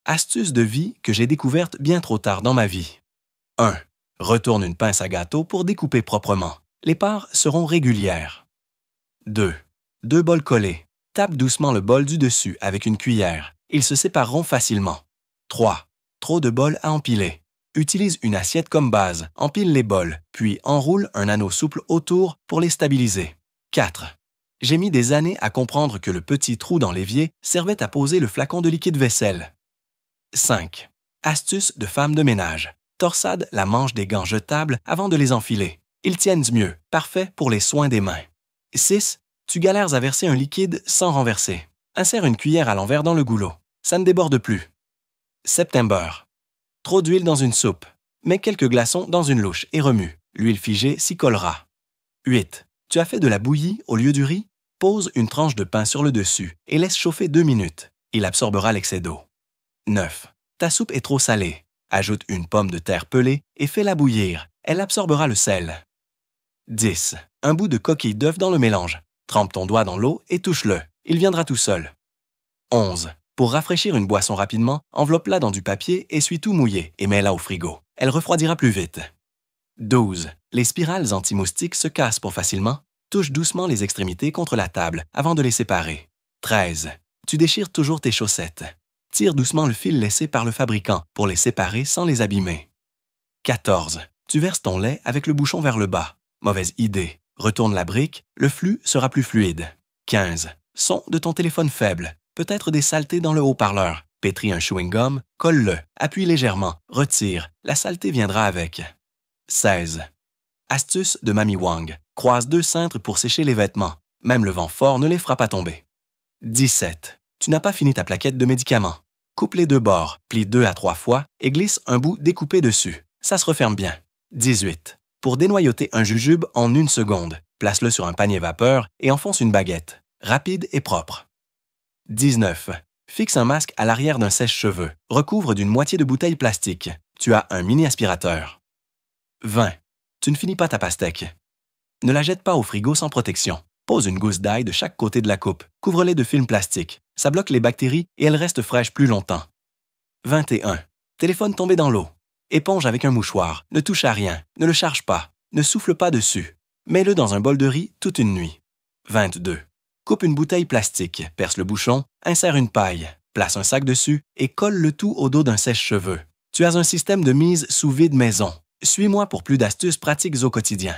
Astuce de vie que j'ai découverte bien trop tard dans ma vie. 1. Retourne une pince à gâteau pour découper proprement. Les parts seront régulières. 2. Deux bols collés. Tape doucement le bol du dessus avec une cuillère. Ils se sépareront facilement. 3. Trop de bols à empiler. Utilise une assiette comme base, empile les bols, puis enroule un anneau souple autour pour les stabiliser. 4. J'ai mis des années à comprendre que le petit trou dans l'évier servait à poser le flacon de liquide vaisselle. 5. Astuce de femme de ménage. Torsade la manche des gants jetables avant de les enfiler. Ils tiennent mieux, parfait pour les soins des mains. 6. Tu galères à verser un liquide sans renverser. Insère une cuillère à l'envers dans le goulot. Ça ne déborde plus. September. Trop d'huile dans une soupe. Mets quelques glaçons dans une louche et remue. L'huile figée s'y collera. 8. Tu as fait de la bouillie au lieu du riz? Pose une tranche de pain sur le dessus et laisse chauffer 2 minutes. Il absorbera l'excès d'eau. 9. Ta soupe est trop salée. Ajoute une pomme de terre pelée et fais-la bouillir. Elle absorbera le sel. 10. Un bout de coquille d'œuf dans le mélange. Trempe ton doigt dans l'eau et touche-le. Il viendra tout seul. 11. Pour rafraîchir une boisson rapidement, enveloppe-la dans du papier, essuie tout mouillé et mets-la au frigo. Elle refroidira plus vite. 12. Les spirales anti-moustiques se cassent pour facilement. Touche doucement les extrémités contre la table avant de les séparer. 13. Tu déchires toujours tes chaussettes. Tire doucement le fil laissé par le fabricant pour les séparer sans les abîmer. 14. Tu verses ton lait avec le bouchon vers le bas. Mauvaise idée. Retourne la brique, le flux sera plus fluide. 15. Son de ton téléphone faible. Peut-être des saletés dans le haut-parleur. Pétris un chewing-gum, colle-le, appuie légèrement, retire, la saleté viendra avec. 16. Astuce de Mamie Wang. Croise 2 cintres pour sécher les vêtements. Même le vent fort ne les fera pas tomber. 17. Tu n'as pas fini ta plaquette de médicaments. Coupe les 2 bords, plie 2 à 3 fois et glisse un bout découpé dessus. Ça se referme bien. 18. Pour dénoyauter un jujube en 1 seconde, place-le sur un panier vapeur et enfonce une baguette. Rapide et propre. 19. Fixe un masque à l'arrière d'un sèche-cheveux. Recouvre d'une moitié de bouteille plastique. Tu as un mini-aspirateur. 20. Tu ne finis pas ta pastèque. Ne la jette pas au frigo sans protection. Pose une gousse d'ail de chaque côté de la coupe. Couvre-les de film plastique. Ça bloque les bactéries et elles restent fraîches plus longtemps. 21. Téléphone tombé dans l'eau. Éponge avec un mouchoir. Ne touche à rien. Ne le charge pas. Ne souffle pas dessus. Mets-le dans un bol de riz toute une nuit. 22. Coupe une bouteille plastique, perce le bouchon, insère une paille, place un sac dessus et colle le tout au dos d'un sèche-cheveux. Tu as un système de mise sous vide maison. Suis-moi pour plus d'astuces pratiques au quotidien.